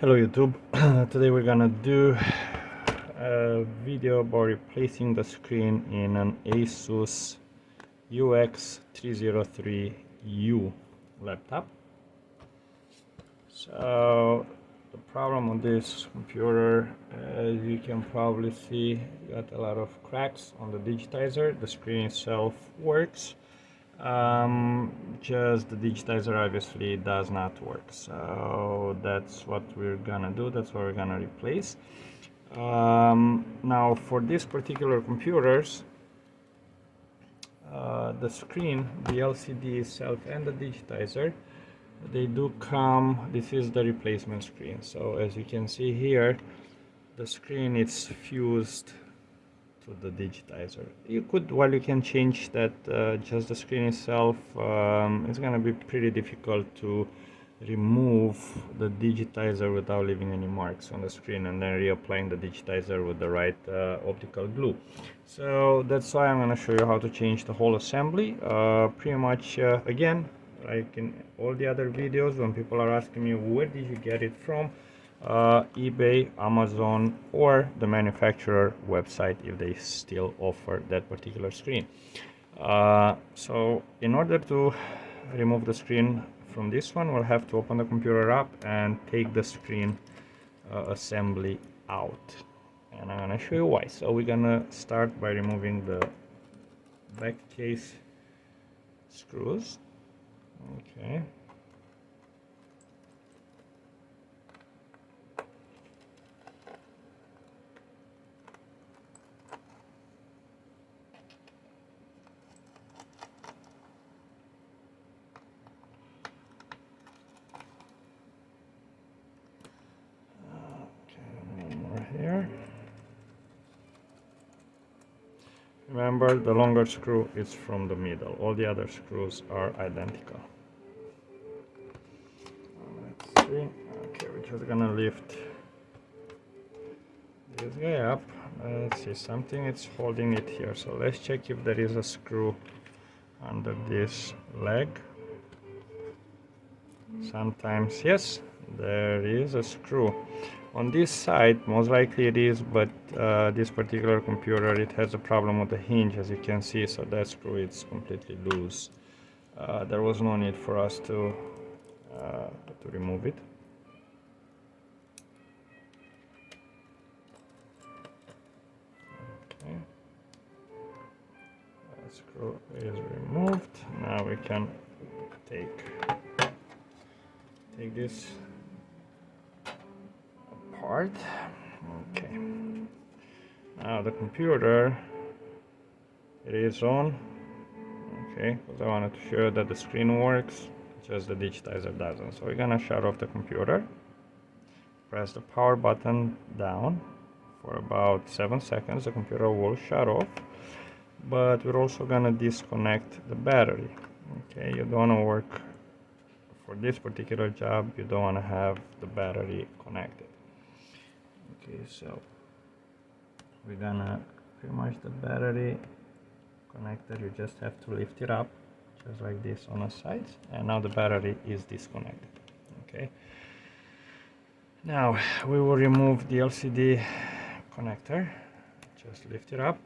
Hello YouTube. Today we're gonna do a video about replacing the screen in an Asus UX303U laptop. So the problem with this computer, as you can probably see, got a lot of cracks on the digitizer. The screen itself works, just the digitizer obviously does not work. So that's what we're gonna do. That's what we're gonna replace. Now for this particular computers, the screen, the LCD itself and the digitizer, they do come, this is the replacement screen. So as you can see here, the screen is fused to the digitizer. You could, while you can change that, just the screen itself, it's gonna be pretty difficult to remove the digitizer without leaving any marks on the screen and then reapplying the digitizer with the right optical glue. So that's why I'm going to show you how to change the whole assembly. Pretty much again, like in all the other videos, when people are asking me where did you get it from, eBay, Amazon, or the manufacturer website if they still offer that particular screen. So in order to remove the screen from this one, we'll have to open the computer up and take the screen assembly out, and I'm gonna show you why. So we're gonna start by removing the back case screws. Okay. Here. Remember, the longer screw is from the middle. All the other screws are identical. Let's see. Okay, we're just gonna lift this guy up. Let's see, something it's holding it here. So let's check if there is a screw under this leg. Sometimes yes, there is a screw. On this side, most likely it is, but this particular computer, it has a problem with the hinge, as you can see, so that screw is completely loose. There was no need for us to remove it. Okay. That screw is removed. Now we can take this apart. Okay. Now the computer, it is on. Okay, because I wanted to show that the screen works, just the digitizer doesn't. So we're gonna shut off the computer. Press the power button down for about 7 seconds. The computer will shut off. But we're also gonna disconnect the battery. Okay, you don't wanna work for this particular job, you don't want to have the battery connected. Okay, so we're gonna, pretty much the battery connector, you just have to lift it up just like this on the sides, and now the battery is disconnected. Okay, now we will remove the LCD connector. Just lift it up,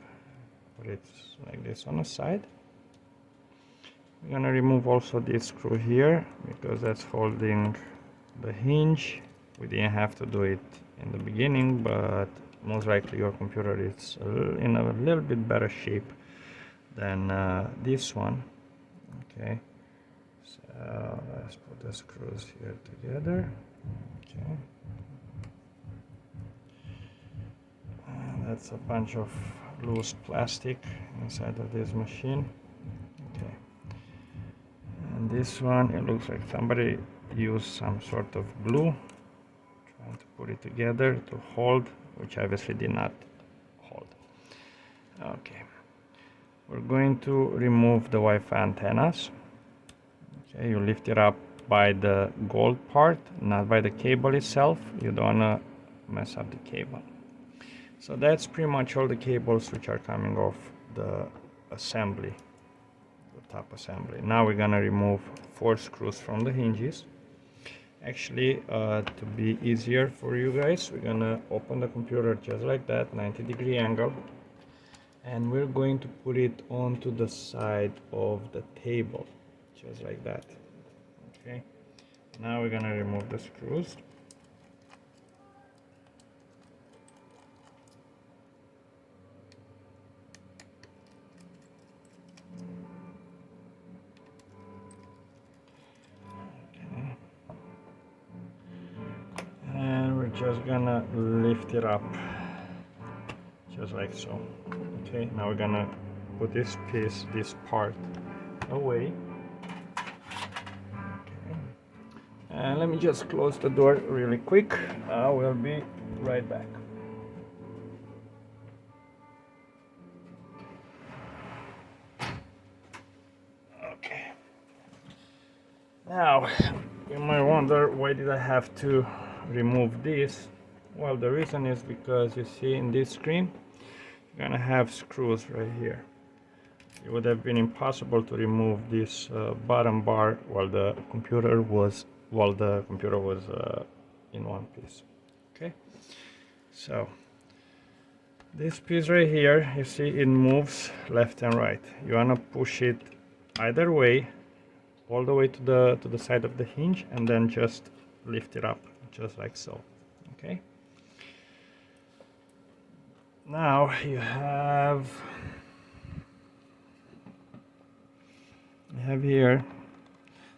put it like this on the side. We're gonna remove also this screw here because that's holding the hinge. We didn't have to do it in the beginning, but most likely your computer is in a little bit better shape than this one. Okay, so let's put the screws here together. Okay, and that's a bunch of loose plastic inside of this machine. Okay. And this one, it looks like somebody used some sort of glue trying to put it together to hold, which obviously did not hold. Okay, we're going to remove the Wi-Fi antennas. Okay, you lift it up by the gold part, not by the cable itself. You don't want to mess up the cable. So that's pretty much all the cables which are coming off the assembly, the top assembly. Now we're gonna remove 4 screws from the hinges. Actually, to be easier for you guys, we're gonna open the computer just like that, 90-degree angle, and we're going to put it onto the side of the table, just like that. Okay, now we're gonna remove the screws. Okay. And we're just gonna lift it up, just like so. Okay, now we're gonna put this part away. Okay. And let me just close the door really quick. I will be right back. Okay. Now, you might wonder, why did I have to remove this? Well, the reason is because you see in this screen, you're gonna have screws right here. It would have been impossible to remove this bottom bar while the computer was in one piece. Okay, so this piece right here, you see it moves left and right. You wanna push it either way, all the way to the side of the hinge, and then just lift it up, just like so. Okay. Now you have here,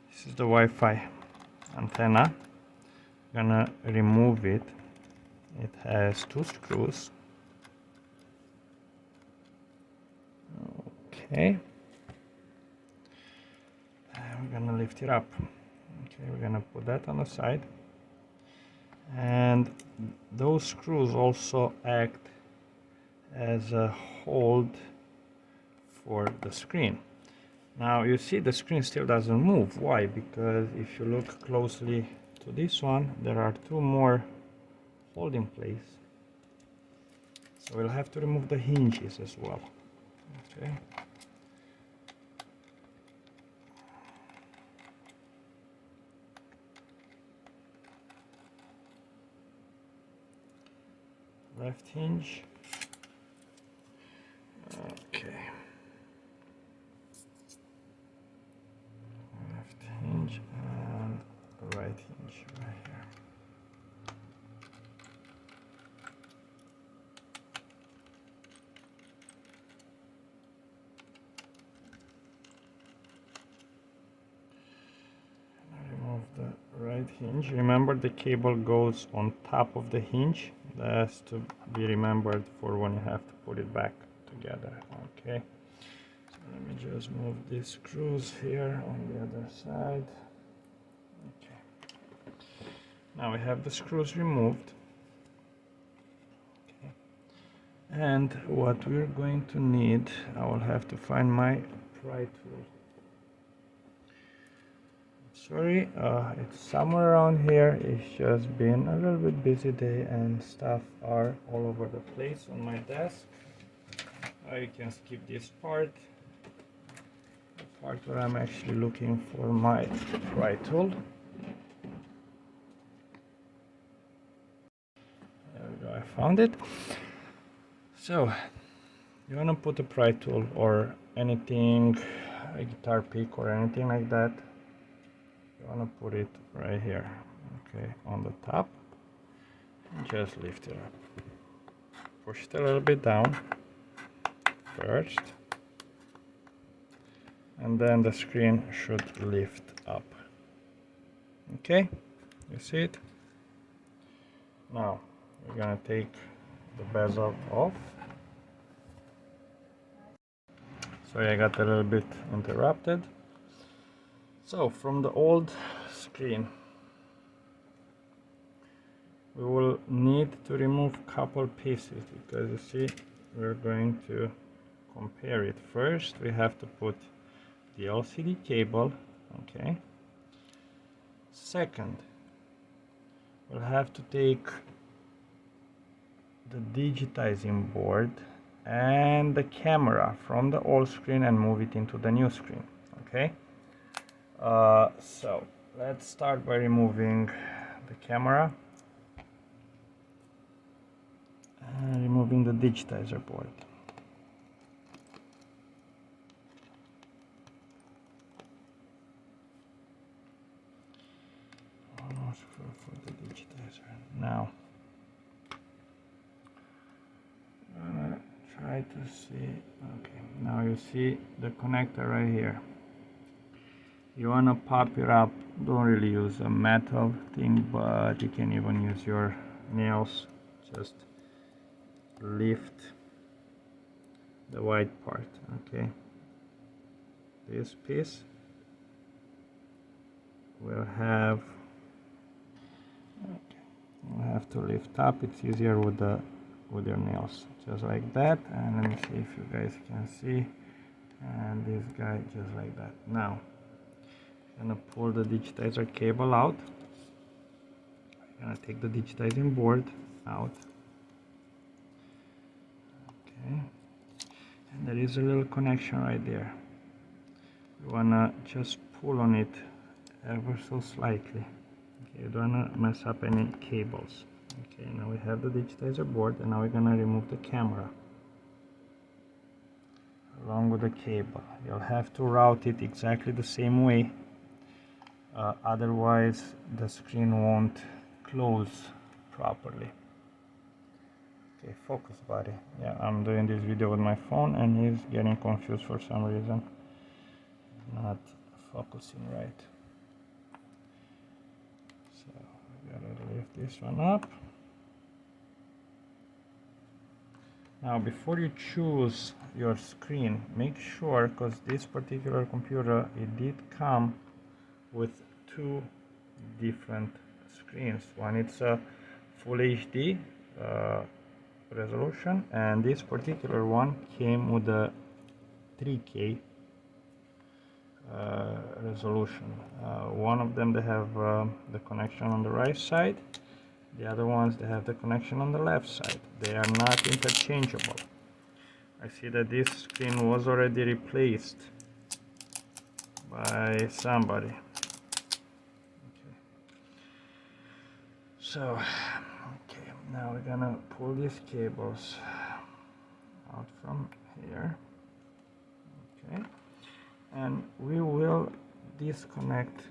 this is the Wi-Fi antenna. I'm gonna remove it. It has 2 screws. Okay, and we're gonna lift it up. Okay, we're gonna put that on the side, and those screws also act as a hold for the screen. Now you see the screen still doesn't move. Why? Because if you look closely to this one, there are 2 more holding place. So we'll have to remove the hinges as well. Okay. Left hinge. Okay. Left hinge and the right hinge right here. Remove the right hinge. Remember, the cable goes on top of the hinge. That has to be remembered for when you have to put it back together. Okay, so let me just move these screws here on the other side. Okay, now we have the screws removed. Okay, and what we're going to need, I will have to find my pry tool. Sorry, it's somewhere around here. It's just been a little bit busy day and stuff are all over the place on my desk. You can skip this part, the part where I'm actually looking for my pry tool. There we go, I found it. So you want to put a pry tool or anything, a guitar pick or anything like that. You want to put it right here, okay, on the top, and just lift it up. Push it a little bit down first, and then the screen should lift up. Okay, you see it? Now we're gonna take the bezel off. Sorry, I got a little bit interrupted. So from the old screen, we will need to remove a couple pieces, because you see we're going to compare it. First we have to put the LCD cable. Okay, second we'll have to take the digitizing board and the camera from the old screen and move it into the new screen. Okay, so let's start by removing the camera and removing the digitizer board. For the digitizer. Now I'm gonna try to see. Okay, now you see the connector right here. You wanna pop it up. Don't really use a metal thing, but you can even use your nails. Just lift the white part. Okay, this piece will have. Okay, you have to lift up. It's easier with your nails, just like that. And let me see if you guys can see. And this guy just like that. Now I'm gonna pull the digitizer cable out. I'm gonna take the digitizing board out. Okay, and there is a little connection right there. You wanna just pull on it ever so slightly. Okay, you don't wanna mess up any cables. Okay, now we have the digitizer board, and now we're gonna remove the camera along with the cable. You'll have to route it exactly the same way, otherwise the screen won't close properly. Okay, focus, buddy. Yeah, I'm doing this video with my phone and he's getting confused for some reason, not focusing right. So we gotta lift this one up. Now before you choose your screen, make sure, because this particular computer, it did come with two different screens. One it's a full HD resolution, and this particular one came with a 3K resolution. One of them they have the connection on the right side, the other ones they have the connection on the left side. They are not interchangeable. I see that this screen was already replaced by somebody. Okay. So, okay, now we're gonna pull these cables out from here. Okay, and we will disconnect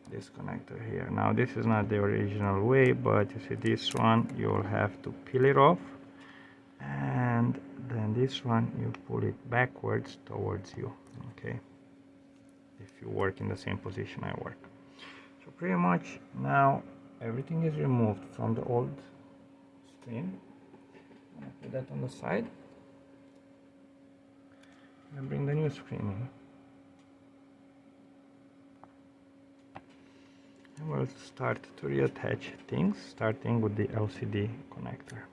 this connector here. Now this is not the original way, but you see this one, you'll have to peel it off, and then this one you pull it backwards towards you. Okay, if you work in the same position I work. So pretty much now everything is removed from the old screen. I'm gonna put that on the side and bring the new screen in. And we'll start to reattach things, starting with the LCD connector.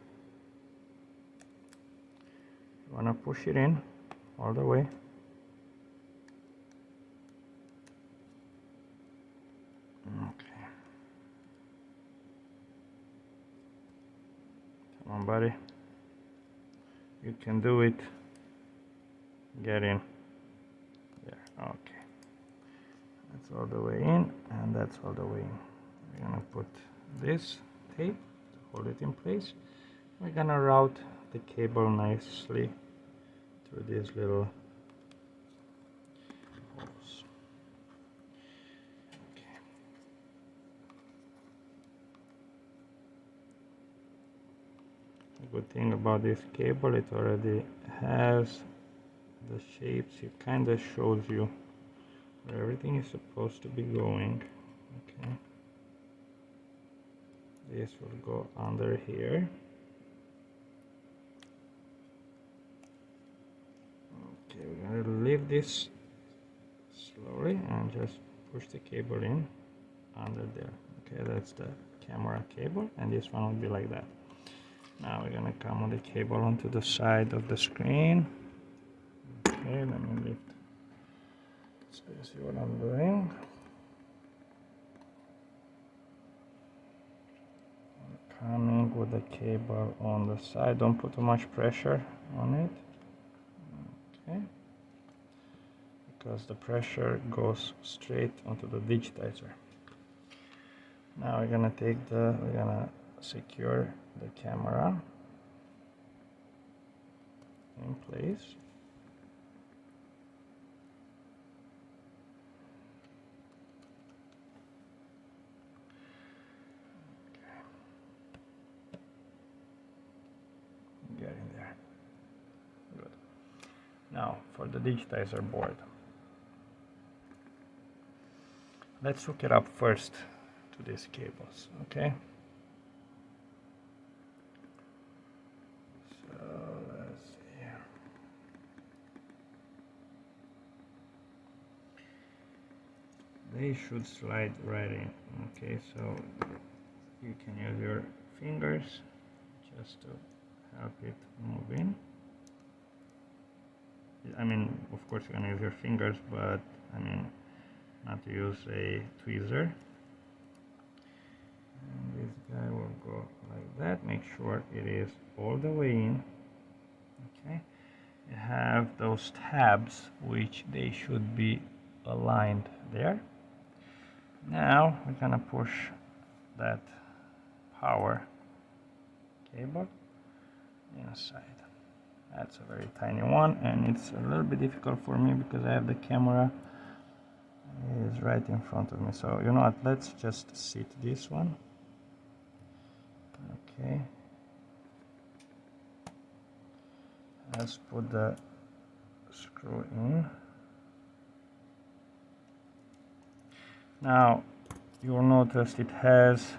You wanna push it in all the way. Okay. Come on, buddy. You can do it. Get in. There. Okay. That's all the way in, and that's all the way in. We're gonna put this tape to hold it in place. We're gonna route the cable nicely through these little holes. Okay. The good thing about this cable, it already has the shapes. It kind of shows you where everything is supposed to be going. Okay, this will go under here. Okay, we're gonna leave this slowly and just push the cable in under there. Okay, that's the camera cable, and this one will be like that. Now we're gonna come on the cable onto the side of the screen. Okay, let me lift. So you see what I'm doing. I'm coming with the cable on the side. Don't put too much pressure on it. Okay, because the pressure goes straight onto the digitizer. Now we're gonna secure the camera in place. Get in there. Good. Now for the digitizer board. Let's hook it up first to these cables, okay? So let's see here. They should slide right in, okay? So you can use your fingers just to help it move in. I mean, of course you're gonna use your fingers, but I mean, not to use a tweezer. And this guy will go like that. Make sure it is all the way in. Okay. You have those tabs, which they should be aligned there. Now we're gonna push that power cable inside. That's a very tiny one, and it's a little bit difficult for me because I have the camera is right in front of me. So you know what, let's just sit this one. Okay, let's put the screw in. Now you'll notice it has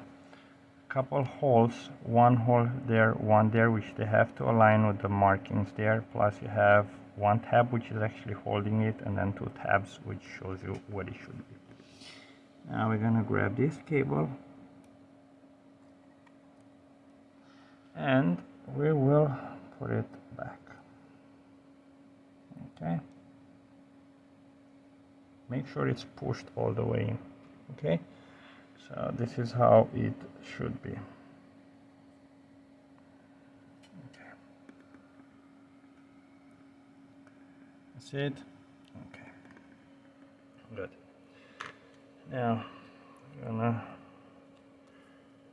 a couple holes, one hole there, one there, which they have to align with the markings there. Plus you have one tab which is actually holding it, and then two tabs which shows you what it should be. Now we're gonna grab this cable and we will put it back. Okay, make sure it's pushed all the way in. Okay, so this is how it should be. Okay, that's it. Okay, good. Now I'm gonna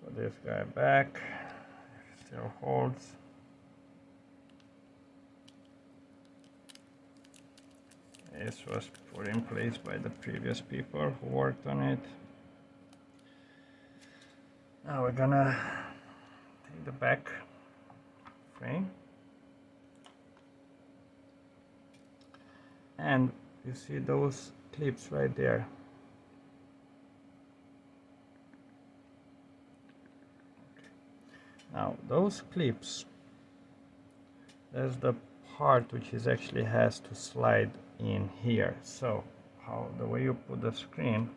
put this guy back. It still holds. This was put in place by the previous people who worked on it. Now we're gonna take the back frame, and you see those clips right there. Okay. Now those clips, there's the part which is actually has to slide in here. So how the way you put the screen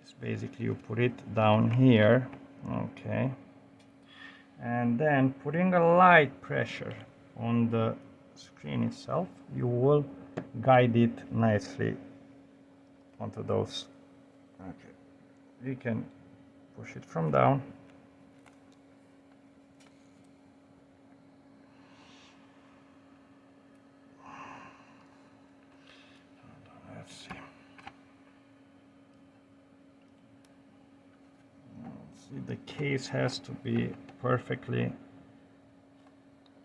is basically you put it down here, okay, and then putting a light pressure on the screen itself, you will guide it nicely onto those. Okay, you can push it from down. Let's see. The case has to be perfectly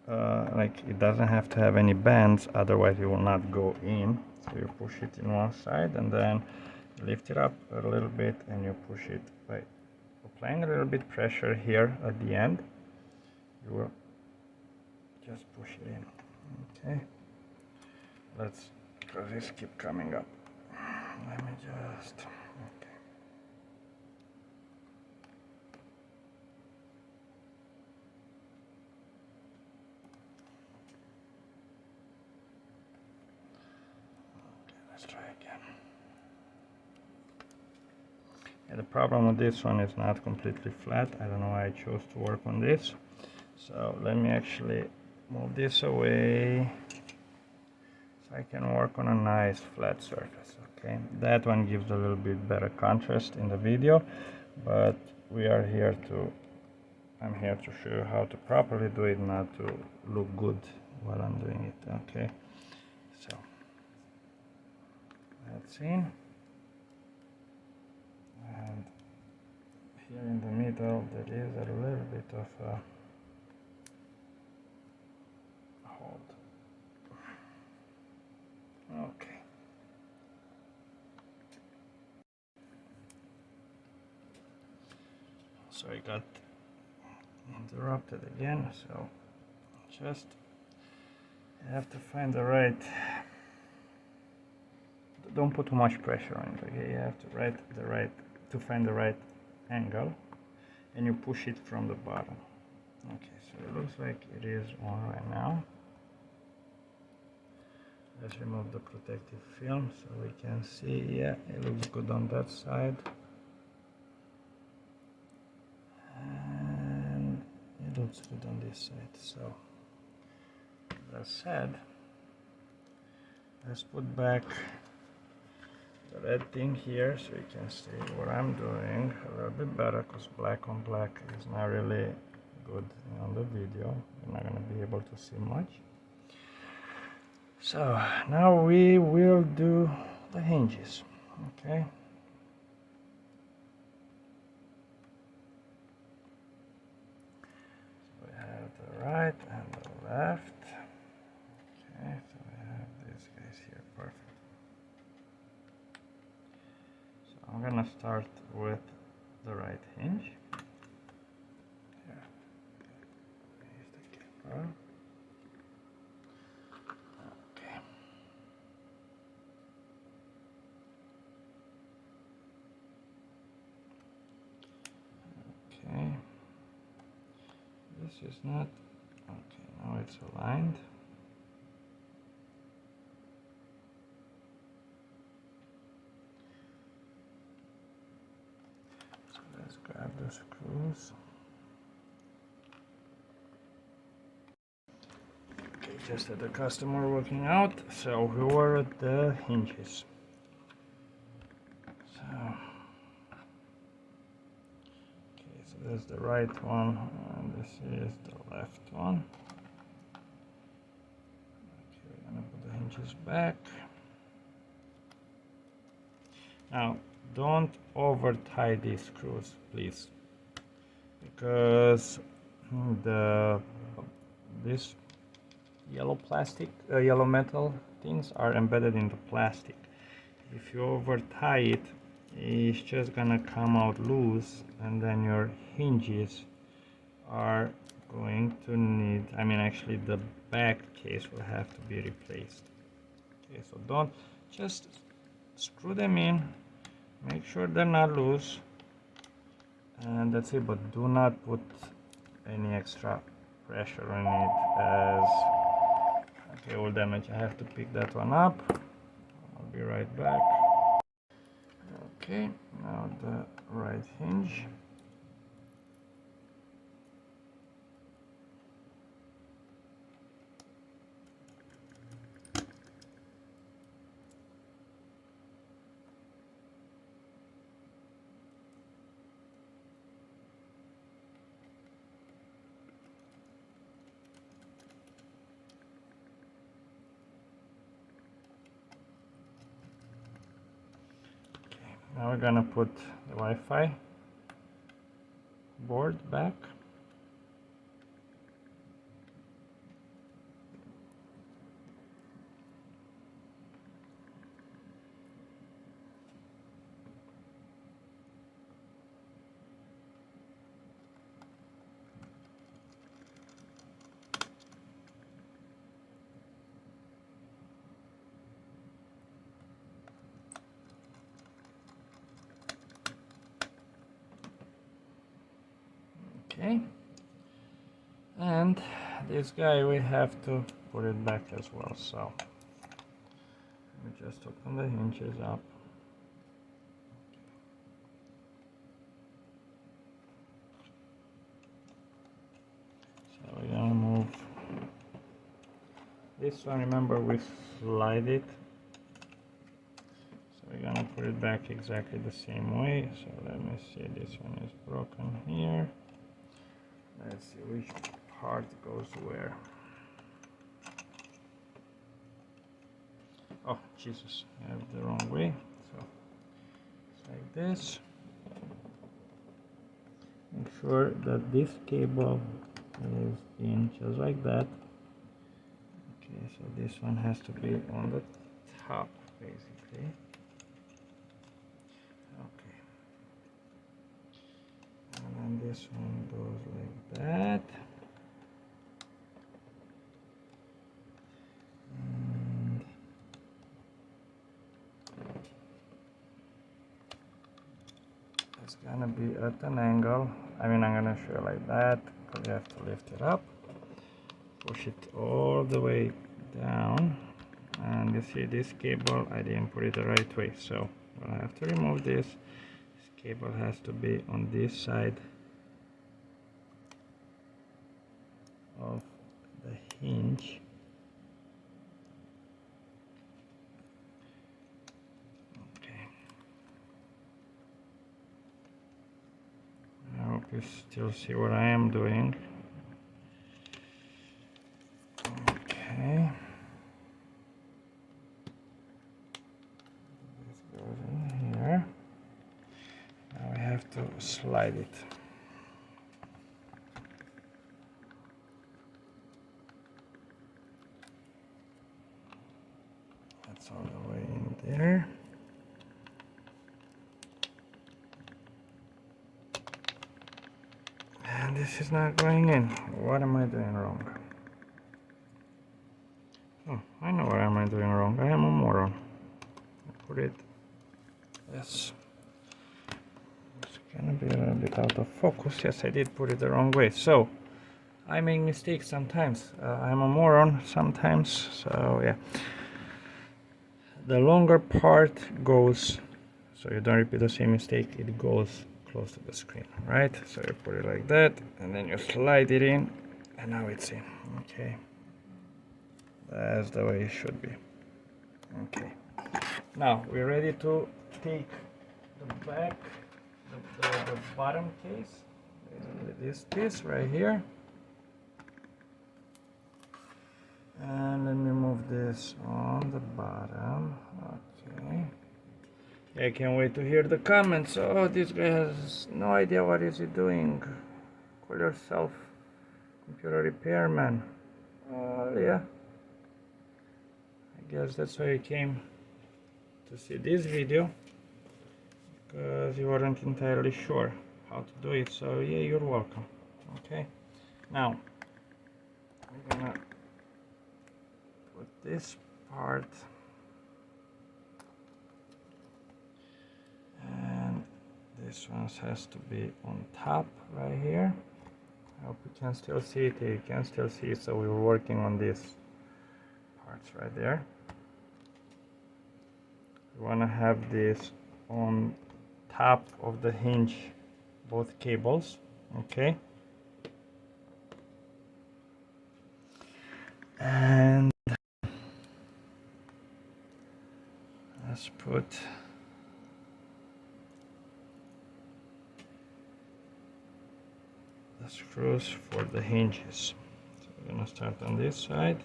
like it doesn't have to have any bands, otherwise it will not go in. So you push it in one side and then lift it up a little bit and you push it by applying a little bit pressure here at the end. You will just push it in. Okay, let's, because this keep coming up, let me just, okay. Let's try again. Yeah, the problem with this one is not completely flat. I don't know why I chose to work on this. So let me actually move this away so I can work on a nice flat surface. Okay, that one gives a little bit better contrast in the video, but we are here to, I'm here to show you how to properly do it, not to look good while I'm doing it. Okay, so that's in, and here in the middle there is a little bit of a hold. Okay. So I got interrupted again, so just have to find the right, don't put too much pressure on it, okay? You have to find the right angle, and you push it from the bottom. Okay, so it looks like it is on right now. Let's remove the protective film so we can see. Yeah, it looks good on that side, and it looks good on this side. So that said, let's put back the red thing here so you can see what I'm doing a little bit better, because black on black is not really good on the video. You're not going to be able to see much. So now we will do the hinges. Okay, so we have the right and the left. Okay, so we have these guys here. Perfect. I'm gonna start with the right hinge. Here, here's the camera. Okay. Okay. This is not okay. Now it's aligned. Let's grab the screws. Okay, just had the customer working out, so we were at the hinges. So, okay, so there's the right one, and this is the left one. Okay, we're gonna put the hinges back. Now, don't over tie these screws, please, because this yellow metal things are embedded in the plastic. If you over tie it, it's just gonna come out loose, and then your hinges are going to need, I mean, actually the back case will have to be replaced. Okay, so don't, just screw them in, make sure they're not loose, and that's it. But do not put any extra pressure on it, as okay, will damage. I have to pick that one up. I'll be right back. Okay, now the right hinge. Now we're gonna put the Wi-Fi board back. Okay, and this guy we have to put it back as well, so we just open the hinges up. So we're gonna move this one. Remember, we slide it, so we're gonna put it back exactly the same way. So let me see, this one is broken here. Let's see which part goes where. Oh Jesus, I have the wrong way. So it's like this. sure that this cable is in just like that. Okay, so this one has to be on the top basically. Okay, and then this one goes like that. And it's gonna be at an angle. I mean, I'm gonna show you like that because you have to lift it up, push it all the way down, and you see this cable, I didn't put it the right way, so I have to remove this. This cable has to be on this side of the hinge. Okay, I hope you still see what I am doing. Okay, this goes in here. Now we have to slide it. That's all the way in there. And this is not going in. What am I doing wrong? Oh, I know what am I doing wrong. I am a moron. I put it. Yes. It's gonna be a little bit out of focus. Yes, I did put it the wrong way. So I make mistakes sometimes. I'm a moron sometimes. So yeah. The longer part goes, so you don't repeat the same mistake. It goes close to the screen, right? So you put it like that, and then you slide it in, and now it's in. Okay. That's the way it should be. Okay. Now we're ready to take the back, the bottom case, basically this piece right here, and let me move this on the bottom. Okay. I can't wait to hear the comments. Oh, this guy has no idea what is he doing. Call yourself computer repairman. Yeah. I guess that's why you came to see this video, because you weren't entirely sure how to do it. So yeah, you're welcome. Okay. Now we're gonna put this part, and this one has to be on top right here. I hope you can still see it. You can still see it. So we were working on these parts right there. We want to have this on top of the hinge, both cables. Okay. And let's put the screws for the hinges. So we're gonna start on this side.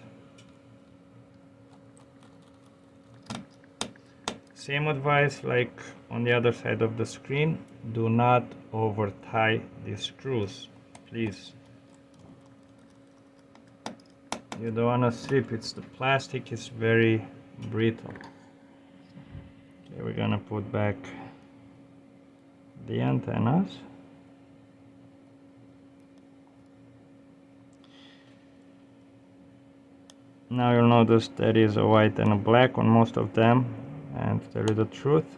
Same advice like on the other side of the screen. Do not over tie these screws, please. You don't want to strip. The plastic is very brittle. Okay, we're gonna put back the antennas. Now you'll notice there is a white and a black on most of them, and to tell you the truth,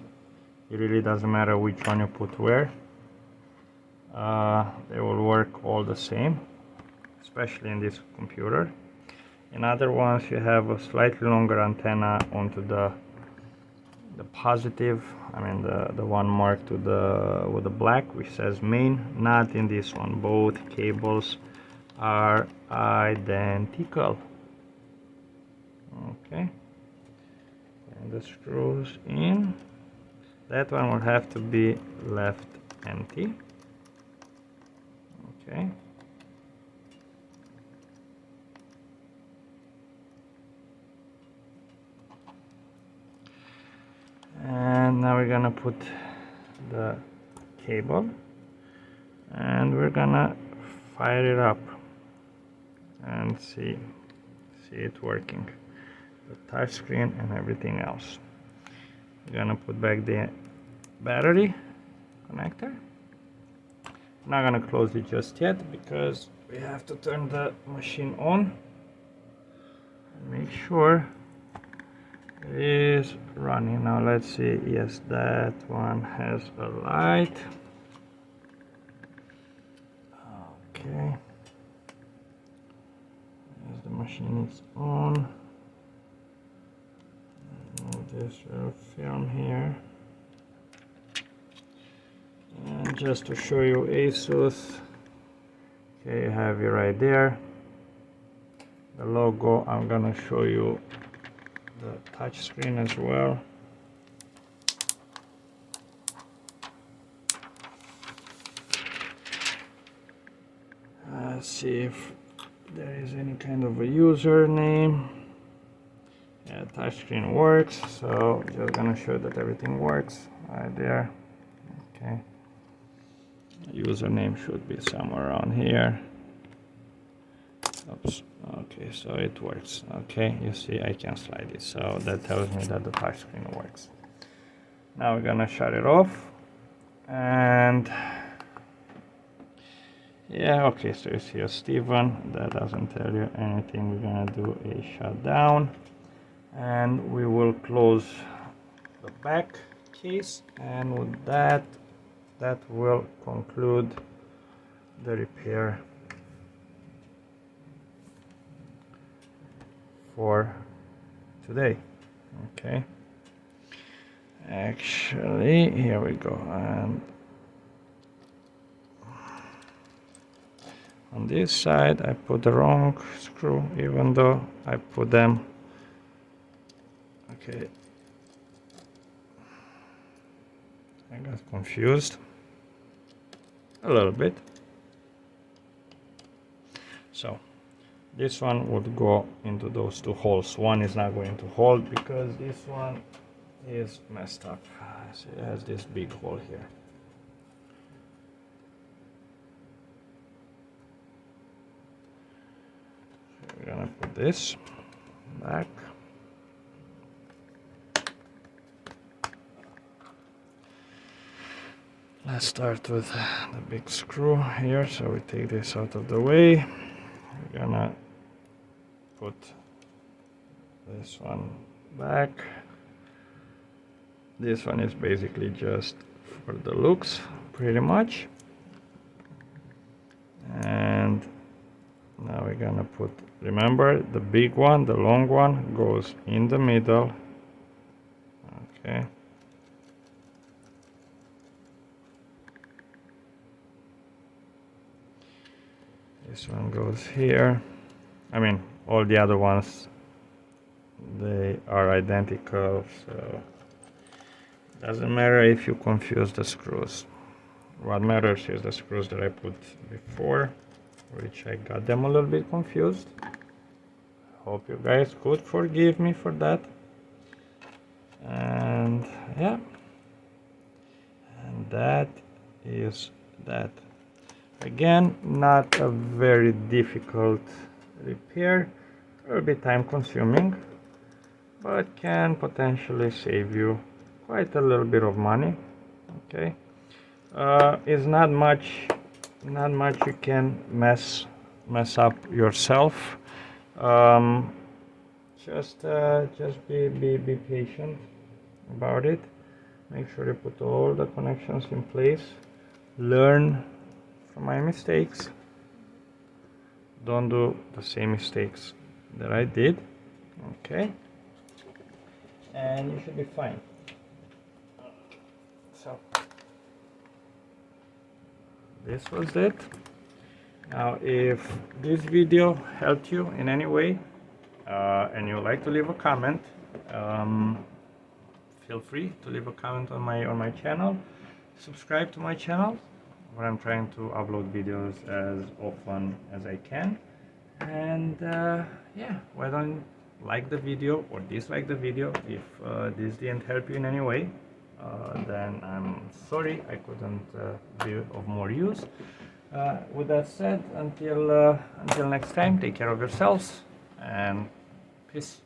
it really doesn't matter which one you put where. They will work all the same, especially in this computer. In other ones you have a slightly longer antenna onto the positive, I mean the one marked with the black, which says main. Not in this one. Both cables are identical. Okay, and the screws in. That one will have to be left empty. Okay. And now we're gonna put the cable, and we're gonna fire it up and see it working, the touch screen and everything else. We're gonna put back the battery connector. I'm not gonna close it just yet because we have to turn the machine on and make sure it is running. Now let's see. Yes, that one has a light. Okay, as the machine is on, this little film here, and just to show you Asus, okay, you have it right there, the logo. I'm gonna show you the touch screen as well. Let's see if there is any kind of a username. Yeah, touchscreen works, so just gonna show that everything works right there. Okay, username should be somewhere around here. Oops. Okay, so it works. Okay, you see I can slide it, so that tells me that the touchscreen works. Now we're gonna shut it off, and yeah, okay, so you see a Steven, that doesn't tell you anything. We're gonna do a shutdown, and we will close the back case, and with that will conclude the repair for today. Okay, actually here we go, and on this side I put the wrong screw, even though I put them. Okay, I got confused a little bit. So this one would go into those two holes. One is not going to hold because this one is messed up. See, it has this big hole here. So we're gonna put this back. Let's start with the big screw here. So we take this out of the way. We're gonna put this one back. This one is basically just for the looks, pretty much. And now we're gonna put, remember, the big one, the long one, goes in the middle. Okay. This one goes here. I mean, all the other ones, they are identical, so it doesn't matter if you confuse the screws. What matters is the screws that I put before, which I got them a little bit confused. Hope you guys could forgive me for that. And yeah, and that is that. Again, not a very difficult repair. It will be time consuming, but can potentially save you quite a little bit of money. Okay, it's not much you can mess up yourself. Just be patient about it. Make sure you put all the connections in place. Learn from my mistakes. Don't do the same mistakes that I did. Okay, and you should be fine. So this was it. Now if this video helped you in any way, and you would like to leave a comment, feel free to leave a comment on my channel. Subscribe to my channel, where I'm trying to upload videos as often as I can. And yeah, why don't you like the video or dislike the video if this didn't help you in any way. Then I'm sorry I couldn't be of more use. With that said, until next time, take care of yourselves and peace.